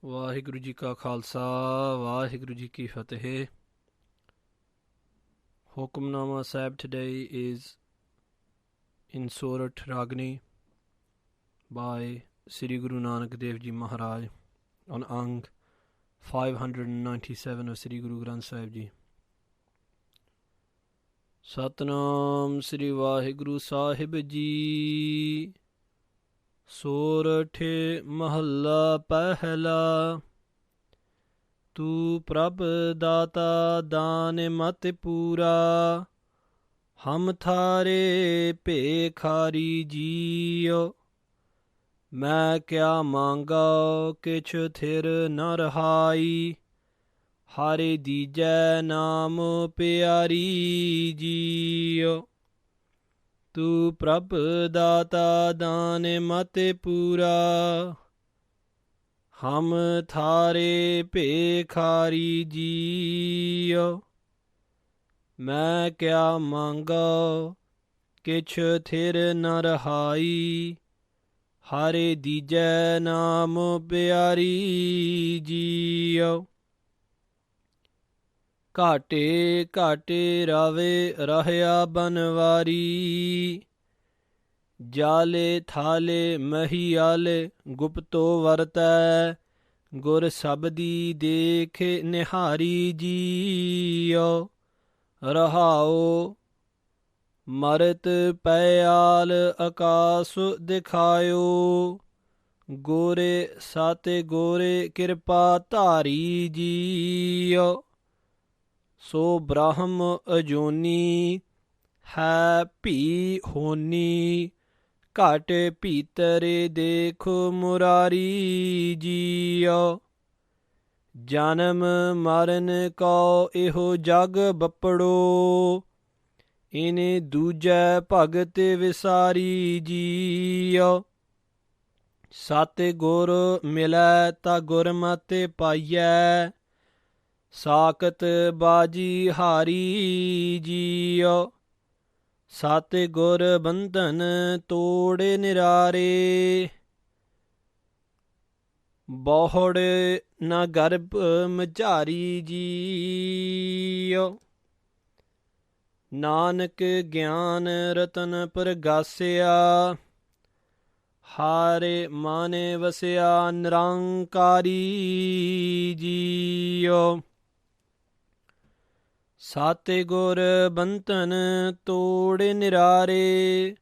ਵਾਹਿਗੁਰੂ ਜੀ ਕਾ ਖਾਲਸਾ ਵਾਹਿਗੁਰੂ ਜੀ ਕੀ ਫਤਿਹ Hukamnama Sahib today is in Sorat Ragini by Sri Guru Nanak Dev Ji Maharaj on Ang 597 of Sri Guru Granth Sahib Ji. Satnam Sri Vaheguru Sahib Ji Sorat Mahalla Pehla ਤੂੰ ਪ੍ਰਭ ਦਾਤਾ ਦਾਨ ਮਤ ਪੂਰਾ ਹਮ ਥਾਰੇ ਭੇਖਾਰੀ JIO ਮੈਂ ਕਿਆ ਮੰਗਾ ਕਿਛ ਥਿਰ ਨ ਰਹਾਈ ਹਾਰੇ ਦੀਜੈ ਨਾਮ ਪਿਆਰੀ ਜੀਓ ਤੂੰ ਪ੍ਰਭ ਦਾਤਾ ਦਾਨ ਮਤ ਪੂਰਾ ਹਮ ਥਾਰੇ ਭੇਖਾਰੀ ਜੀਓ ਮੈਂ ਕਿਆ ਮੰਗੋ ਕਿਛ ਥਿਰ ਨ ਰਹਾਈ ਹਾਰੇ ਦੀਜੈ ਨਾਮ ਪਿਆਰੀ ਜੀਓ ਘਾਟੇ ਘਾਟੇ ਰਵੇ ਰਹਿਆ ਬਨਵਾਰੀ ਜਾਲੇ ਥਾਲੇ ਮਹੀਆਲੇ ਗੁਪਤੋ ਵਰਤੈ ਗੁਰ ਸਬਦੀ ਦੇਖ ਨਿਹਾਰੀ ਜੀਓ ਰਹਾਓ ਮਰਤ ਪਿਆਲ ਆਕਾਸ ਦਿਖਾਇਓ ਗੋਰੇ ਸਾਤੇ ਗੋਰੇ ਕਿਰਪਾ ਧਾਰੀ ਜੀਓ ਸੋ ਬ੍ਰਹਮ ਅਜੋਨੀ ਹੈ ਭੀ ਹੋਨੀ ਘਟ ਭੀਤਰੇ ਦੇਖੋ ਮੁਰਾਰੀ ਜੀਓ ਜਨਮ ਮਰਨ ਕਉ ਇਹੋ ਜਗ ਬੱਪੜੋ ਇਨੇ ਦੂਜੈ ਭਗਤ ਵਿਸਾਰੀ ਜੀਓ ਸਤ ਗੁਰ ਮਿਲੈ ਤਾ ਗੁਰਮਤਿ ਪਾਈਐ ਸਾਖਤ ਬਾਜੀ ਹਾਰੀ ਜੀਓ ਸਤ ਗੁਰ ਬੰਧਨ ਤੋੜ ਨਿਰਾਰੇ ਬਹੁੜ ਨ ਗਰਭ ਮਝਾਰੀ ਜੀਓ ਨਾਨਕ ਗਿਆਨ ਰਤਨ ਪ੍ਰਗਾਸਿਆ ਹਾਰੇ ਮਾਨੇ ਵਸਿਆ ਨਿਰੰਕਾਰੀ ਜੀਓ ਸਾਤੇ ਗੁਰ ਬੰਧਨ ਤੋੜ ਨਿਰਾਰੇ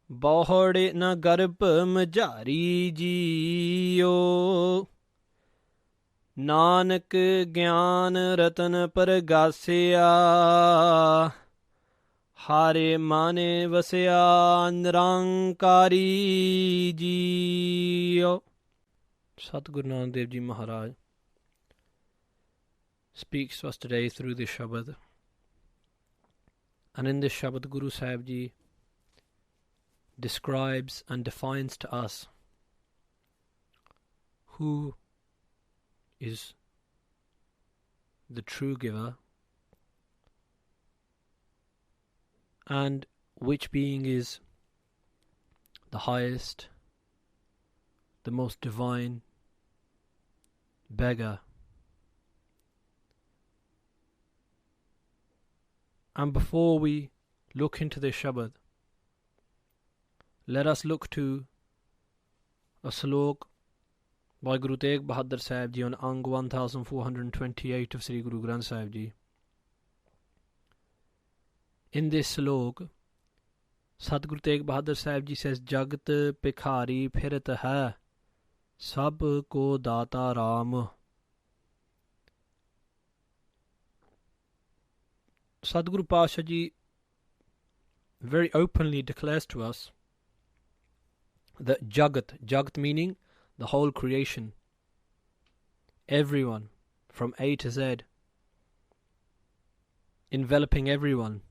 ਬਹੁੜ ਨ ਗਰਭ ਮਝਾਰੀ ਜੀਓ ਨਾਨਕ ਗਿਆਨ ਰਤਨ ਪ੍ਰਗਾਸਿਆ ਹਾਰੇ ਮਾਨੇ ਵਸਿਆ Nirankari JIO Satguru Nanak Dev ji Maharaj speaks to us today through this Shabad. And in this Shabad, Guru Sahib Ji describes and defines to us who is the true giver and which being is the highest, the most divine beggar. And before we look into this Shabad, let us look to a slok by Guru Tegh Bahadur Sahib Ji on Ang 1428 of Sri Guru Granth Sahib Ji. In this slok, Satguru Tegh Bahadur Sahib Ji says, Jagat Pikhari Phirat hai, Sab ko Data Ram. Sadhguru Pasha Ji very openly declares to us that Jagat meaning the whole creation, everyone from A to Z, enveloping everyone.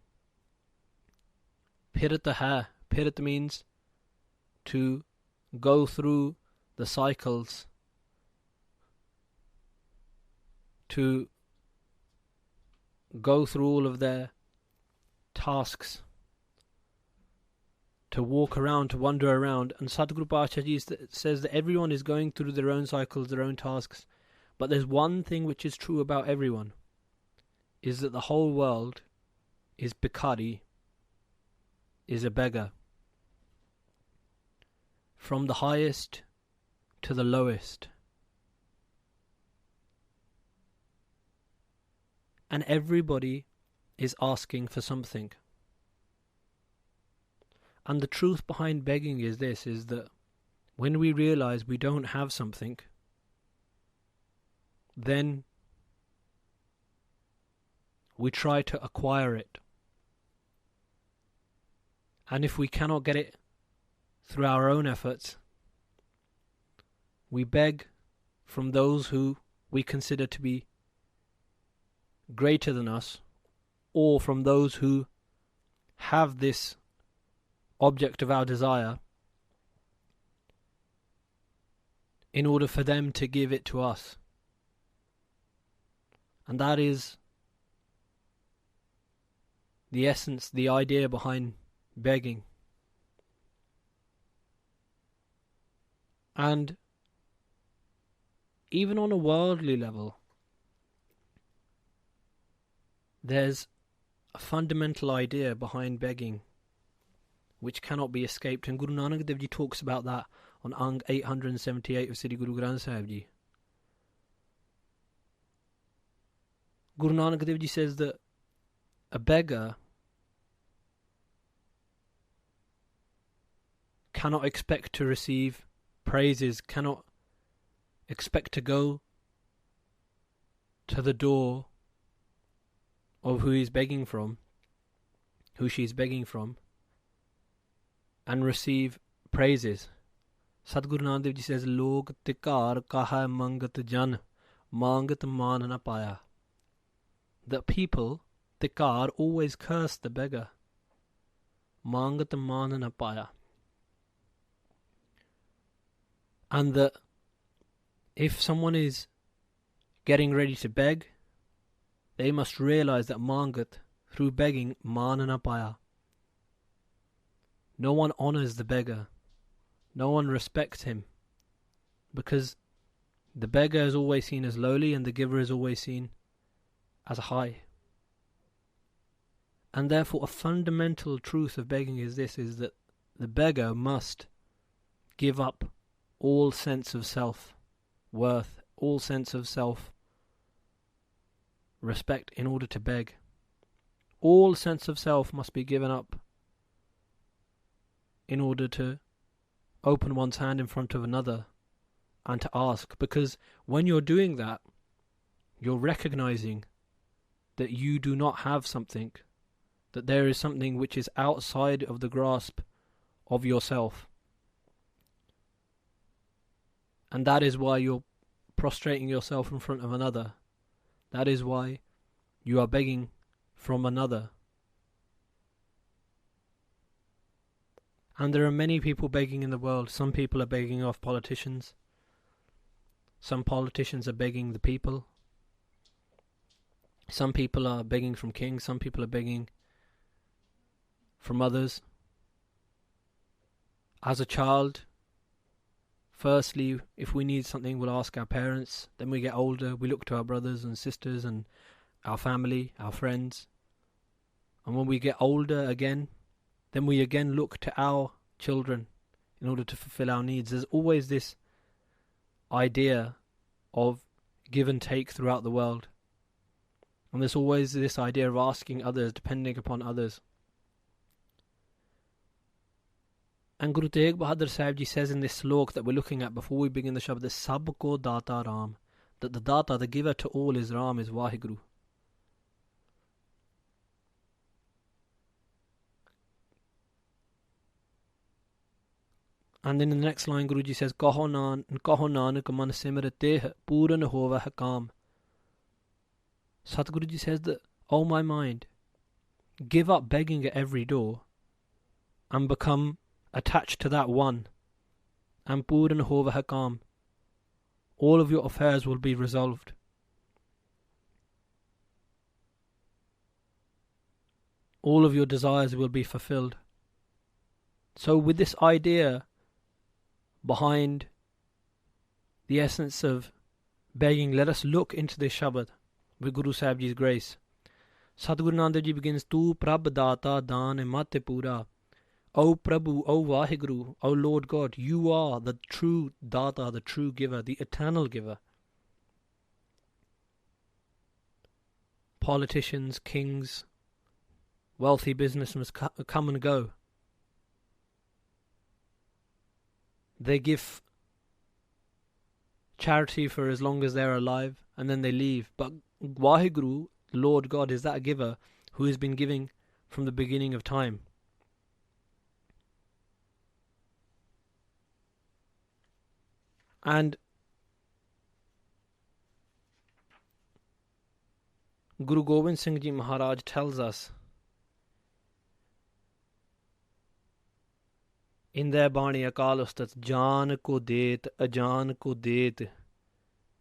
Pirata hai, Pirat means to go through the cycles, to go through all of their tasks, to walk around, to wander around. And Sadhguru Pasha Ji says that everyone is going through their own cycles, their own tasks. But there's one thing which is true about everyone, is that the whole world is bhikhari, is a beggar. From the highest to the lowest. And everybody is asking for something. And the truth behind begging is this, is that when we realize we don't have something, then we try to acquire it. And if we cannot get it through our own efforts, we beg from those who we consider to be greater than us, or from those who have this object of our desire, in order for them to give it to us. And that is the essence, the idea behind begging. And even on a worldly level, there's a fundamental idea behind begging which cannot be escaped, and Guru Nanak Dev Ji talks about that on Ang 878 of Sri Guru Granth Sahib Ji. Guru Nanak Dev Ji says that a beggar cannot expect to receive praises, cannot expect to go to the door of who he's begging from, who she's begging from, and receive praises. Sadhguru Nanak Dev Ji says, Log tikar kaha mangat jan, mangat man na paya. That people, tikar, always curse the beggar. Mangat man na paya. And that if someone is getting ready to beg, they must realize that mangat, through begging, man na paya. No one honors the beggar. No one respects him. Because the beggar is always seen as lowly and the giver is always seen as high. And therefore a fundamental truth of begging is this, is that the beggar must give up all sense of self-worth, all sense of self-respect in order to beg. All sense of self must be given up in order to open one's hand in front of another and to ask. Because when you're doing that, you're recognizing that you do not have something, that there is something which is outside of the grasp of yourself. And that is why you're prostrating yourself in front of another. That is why you are begging from another. And there are many people begging in the world. Some people are begging off politicians. Some politicians are begging the people. Some people are begging from kings. Some people are begging from others. As a child, firstly, if we need something, we'll ask our parents. Then we get older, we look to our brothers and sisters and our family, our friends. And when we get older again, then we again look to our children in order to fulfill our needs. There's always this idea of give and take throughout the world. And there's always this idea of asking others, depending upon others. And Guru Tegh Bahadur Sahib Ji says in this slok that we're looking at before we begin the Shabad, that Sab ko Data Ram, that the Data, the giver to all is Ram, is Vaheguru. And then in the next line, Guruji says, Kaho Nanak man simrateh puran hova hakam. Satguruji says that, oh my mind, give up begging at every door and become attached to that one. And puran hova hakam. All of your affairs will be resolved. All of your desires will be fulfilled. So with this idea behind the essence of begging, let us look into this Shabad with Guru Sahib Ji's grace. Sadhguru Nanak Dev Ji begins, Tu Prabh Data Dan Mat Pura. O Prabhu, O Vaheguru, O Lord God, you are the true Data, the true giver, the eternal giver. Politicians, kings, wealthy businessmen come and go. They give charity for as long as they're alive and then they leave. But Vaheguru, Lord God, is that giver who has been giving from the beginning of time. And Guru Gobind Singh Ji Maharaj tells us in their Bani Akal Ustat, Jaan ko det, ajaan ko det,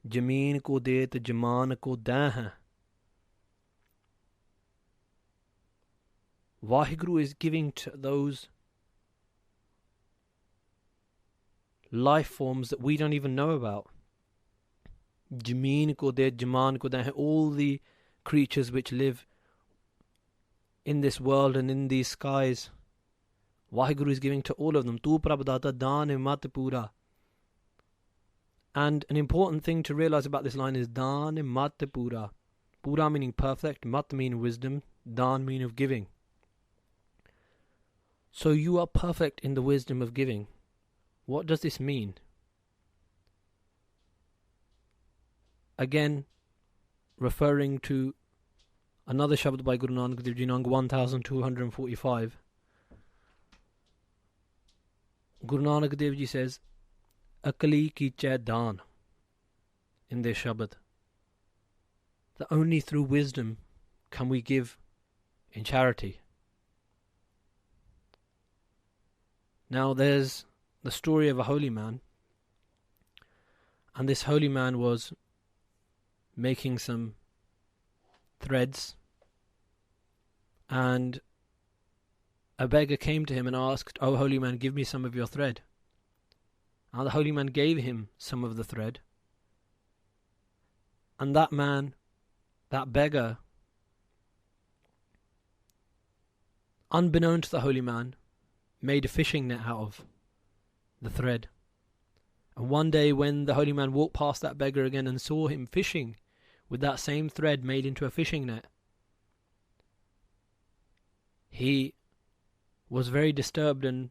Jameen ko det, jamaan ko dain hai. Vaheguru is giving to those life forms that we don't even know about. Jameen ko det, jamaan ko dain hai. All the creatures which live in this world and in these skies, Vaheguru is giving to all of them. Tu prabdata daan mat pura. And an important thing to realize about this line is daan mat pura. Pura meaning perfect, mat meaning wisdom, daan meaning of giving. So you are perfect in the wisdom of giving. What does this mean? Again, referring to another Shabad by Guru Nanak Dev Ji, Nang 1245. Guru Nanak Dev Ji says, Akali ki chai daan in this Shabad. That only through wisdom can we give in charity. Now there's the story of a holy man, and this holy man was making some threads, and a beggar came to him and asked, "O holy man, give me some of your thread." And the holy man gave him some of the thread, and that man, that beggar, unbeknown to the holy man, made a fishing net out of the thread. And one day when the holy man walked past that beggar again and saw him fishing with that same thread made into a fishing net, he was very disturbed, and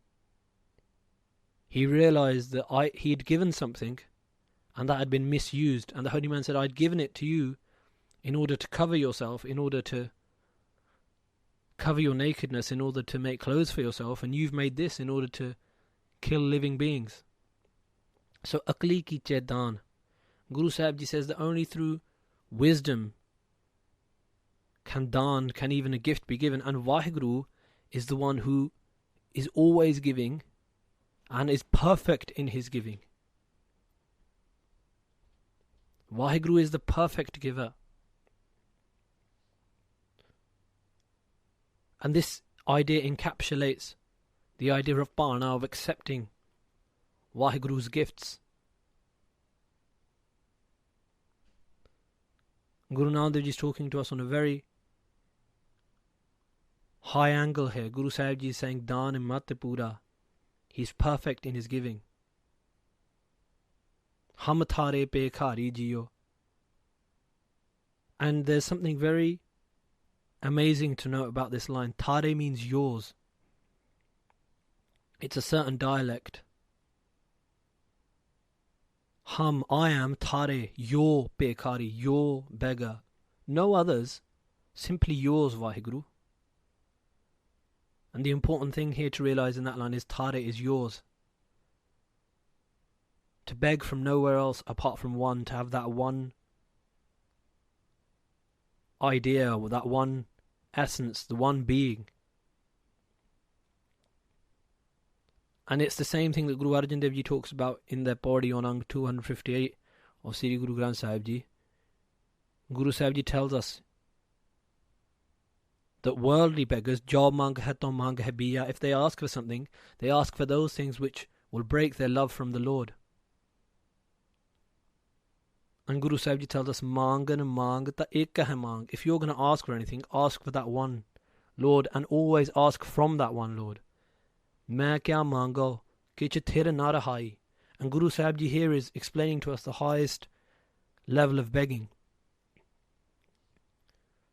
he realized that he had given something and that had been misused. And the holy man said, "I'd given it to you in order to cover yourself, in order to cover your nakedness, in order to make clothes for yourself, and you've made this in order to kill living beings." So akli ki chedan, Guru Sahib Ji says that only through wisdom can even a gift be given. And Vaheguru is the one who is always giving and is perfect in his giving. Vaheguru is the perfect giver. And this idea encapsulates the idea of Bana, of accepting Vaheguru's gifts. Guru Nanak Dev Ji is talking to us on a very high angle here. Guru Sahib Ji is saying, Daan mat pura. He's perfect in his giving. Hum thare pe khari jiyo. And there's something very amazing to note about this line. Thare means yours. It's a certain dialect. Hum, I am, thare, your pekari, your beggar. No others, simply yours, Vaheguru. And the important thing here to realize in that line is thare is yours. To beg from nowhere else apart from one, to have that one idea, or that one essence, the one being. And it's the same thing that Guru Arjan Dev Ji talks about in their Pauri on Ang 258 of Sri Guru Granth Sahib Ji. Guru Sahib Ji tells us that worldly beggars, jo mang hai to mang hai biya, if they ask for something, they ask for those things which will break their love from the Lord. And Guru Sahib Ji tells us, Mangan mang ta ek hai mang. If you're going to ask for anything, ask for that one Lord, and always ask from that one Lord. Main kya mango, kich thera na rahai. And Guru Sahib Ji here is explaining to us the highest level of begging.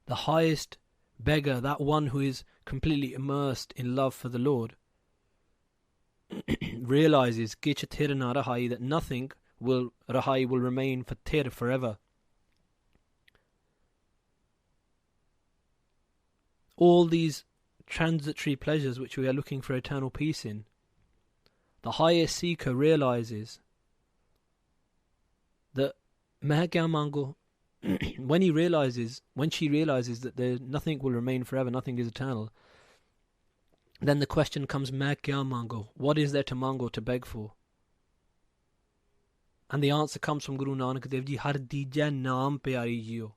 The highest beggar, that one who is completely immersed in love for the Lord, realizes kich thera na rahai, that nothing will remain for thera, forever. All these transitory pleasures which we are looking for eternal peace in, the highest seeker realizes that Mahakya Mango, when she realizes that nothing will remain forever, nothing is eternal, then the question comes, Mahakya Mango, what is there to mango, to beg for? And the answer comes from Guru Nanak Dev Ji, Har dija naam pyari jiyo.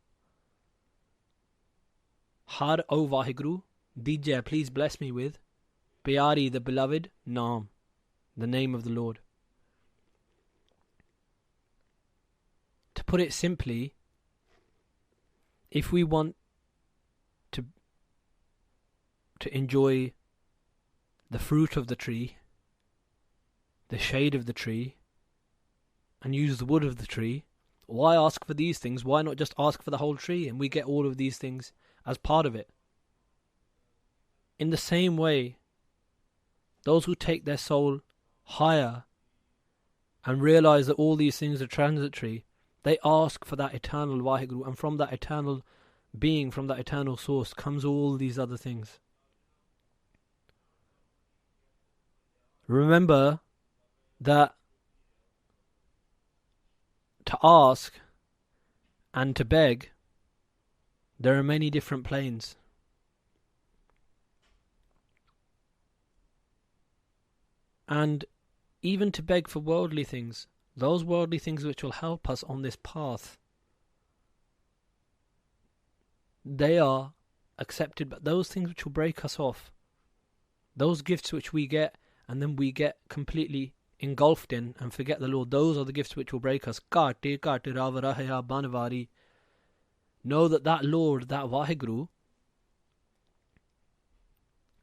Har, O Vaheguru, dija, please bless me with, pyari, the beloved, naam, the name of the Lord. To put it simply, if we want to enjoy the fruit of the tree, the shade of the tree, and use the wood of the tree, why ask for these things? Why not just ask for the whole tree and we get all of these things as part of it? In the same way, those who take their soul higher and realize that all these things are transitory, they ask for that eternal Vaheguru, and from that eternal being, from that eternal source, comes all these other things. Remember that to ask and to beg, there are many different planes. And even to beg for worldly things, those worldly things which will help us on this path, they are accepted, but those things which will break us off, those gifts which we get and then we get completely engulfed in and forget the Lord, those are the gifts which will break us. Kate ravarahaya banvari. Know that Lord, that Vaheguru,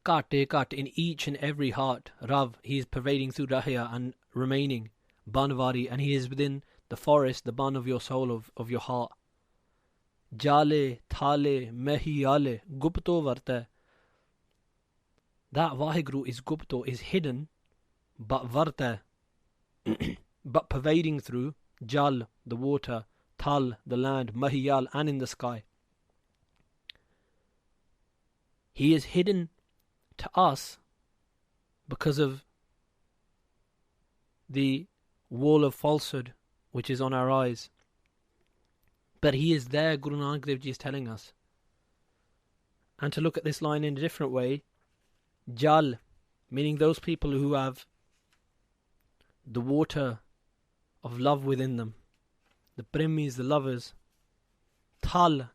Kate in each and every heart, Rav, he is pervading through Rahaya and remaining Banvari, and he is within the forest, the ban of your soul, of your heart. Jale, Thale, Mehiyale, Gupto Varte. That Vaheguru is Gupto, is hidden, but Varte, but pervading through Jal, the water, Thal, the land, Mahiyal, and in the sky. He is hidden to us because of the wall of falsehood which is on our eyes. But he is there, Guru Nanak Dev Ji is telling us. And to look at this line in a different way, Jal, meaning those people who have the water of love within them, the premis, the lovers. Thal,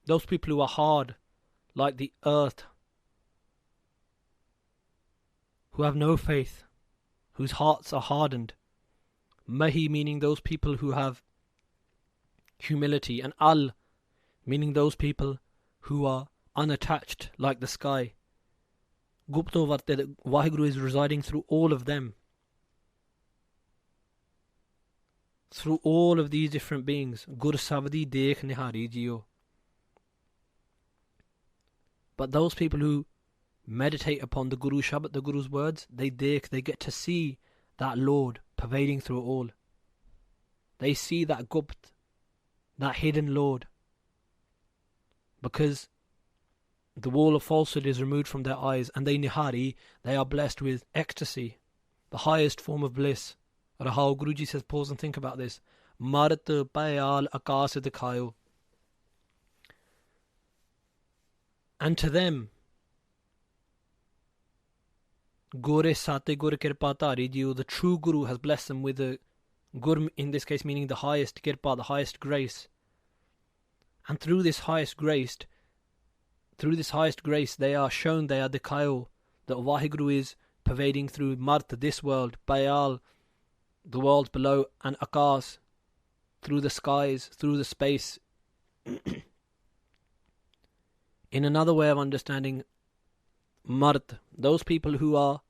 those people who are hard, like the earth, who have no faith, whose hearts are hardened. Mahi, meaning those people who have humility, and Al, meaning those people who are unattached like the sky. Gupto Varte, the Vaheguru is residing through all of them. Through all of these different beings. Gur Savadi Dekh Nihari Jiyo. But those people who meditate upon the Guru Shabad, the Guru's words, they get to see that Lord pervading through all. They see that Gupt, that hidden Lord. Because the wall of falsehood is removed from their eyes, and they Nihari, they are blessed with ecstasy, the highest form of bliss. Rahao, Guruji says, pause and think about this. Marat payal akas dikhayo. And to them, Gore Sate Gur Kirpa Tari Jiyo, the true Guru has blessed them with a Gur, in this case meaning the highest Kirpa, the highest grace. And through this highest grace, through this highest grace, they are shown, they are dikhayo, that Waheguru is pervading through Mart, this world, Bayal, the world below, and Akas, through the skies, through the space. In another way of understanding Mart, those people who are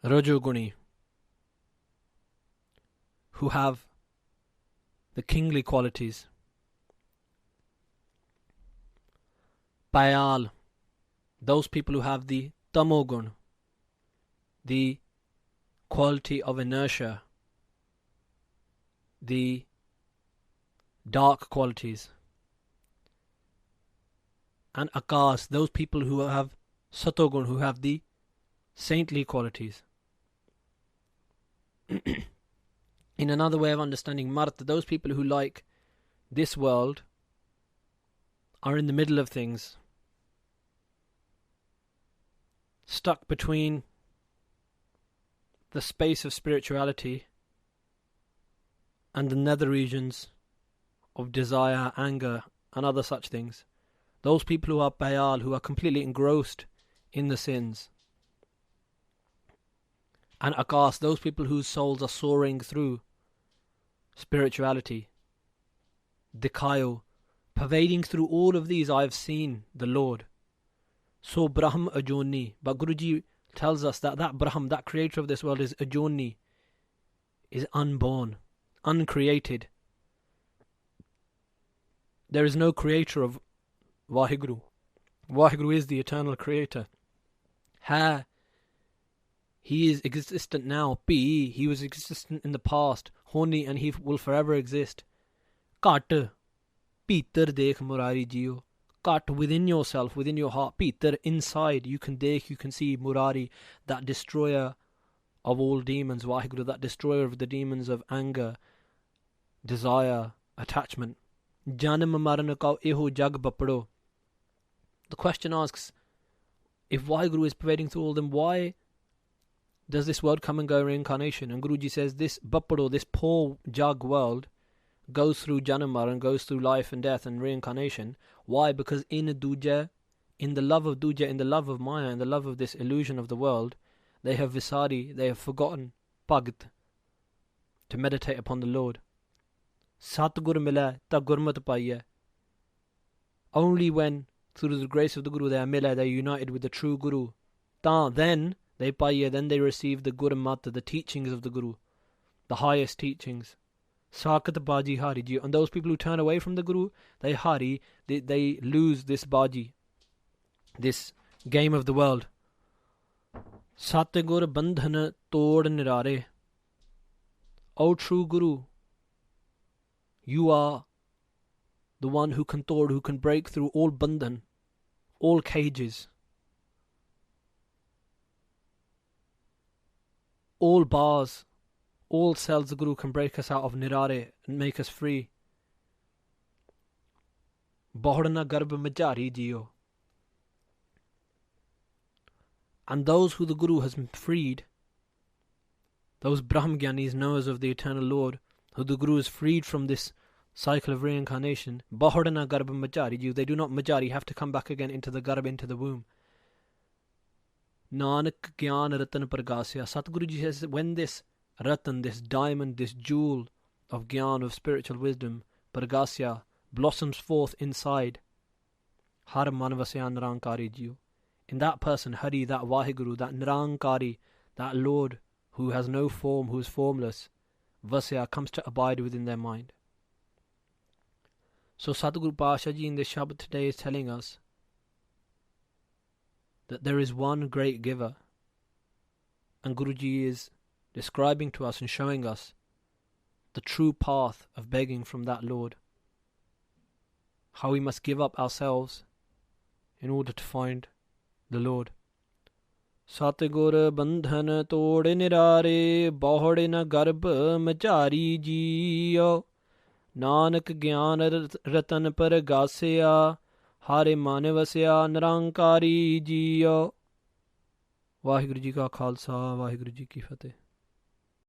Rajoguni, who have the kingly qualities. Bayal, those people who have the Tamogun, the quality of inertia, the dark qualities. And Akas, those people who have Satogun, who have the saintly qualities. In another way of understanding Mart, those people who, like this world, are in the middle of things, stuck between the space of spirituality and the nether regions of desire, anger, and other such things. Those people who are Bayal, who are completely engrossed in the sins. And Akas, those people whose souls are soaring through spirituality. Dikhayo, pervading through all of these, I have seen the Lord. So Brahm Ajoni, but Guruji tells us that Brahm, that creator of this world, is Ajoni, is unborn, uncreated. There is no creator of Waheguru. Waheguru is the eternal creator. He is existent now. He was existent in the past. Honi, and he will forever exist. Kat, Peter dekh Murari Jiyo. Kat, within yourself, within your heart. Peter, inside, you can see Murari, that destroyer of all demons. Waheguru, that destroyer of the demons of anger, desire, attachment. Janam maran ka eho jag bapado. The question asks, if Waheguru is pervading through all them, why does this world come and go reincarnation? And Guruji says this bapado, this poor jug world, goes through Janamar and goes through life and death and reincarnation. Why? Because in Duja, in the love of Duja, in the love of Maya, in the love of this illusion of the world, they have visari, they have forgotten Bhagt, to meditate upon the Lord. Satgur mila ta gurmat paiya. Only when, through the grace of the Guru, they are mila, they are united with the true Guru. Then they paiya, then they receive the Gurmat, the teachings of the Guru, the highest teachings. Sakat Baji Hari Ji. And those people who turn away from the Guru, they Hari, they lose this Baji, this game of the world. Satgur Bandhana Tod Nirare. O true Guru, you are the one who can tord, who can break through all bandhan, all cages, all bars, all cells. The Guru can break us out of nirare and make us free. Bahadna garb majari jiyo. And those who the Guru has freed, those Brahmgyanis, knowers of the eternal Lord, who the Guru has freed from this cycle of reincarnation, Bahadna garb majari jiyo, they do not majari, have to come back again into the garb, into the womb. Nanak Gyan Ratan Pragasya. Satguruji says that when this Ratan, this diamond, this jewel of Gyan, of spiritual wisdom, Pragasya, blossoms forth inside Har Manvasya Nirankari Jiyo, in that person, Hari, that Waheguru, that Nirankari, that Lord who has no form, who is formless, Vasya, comes to abide within their mind. So Sadhguru Pasha Ji in this Shabad today is telling us that there is one great giver, and Guruji is describing to us and showing us the true path of begging from that Lord, how we must give up ourselves in order to find the Lord. Satgur bandhan tod nirare, bahad na garb majari jiyo, Nanak gyan ratan pragasya, Hare Manvasya Nirankari Jiyo. Vaheguru Ji Ka Khalsa, Vaheguru Ji Ki Fateh.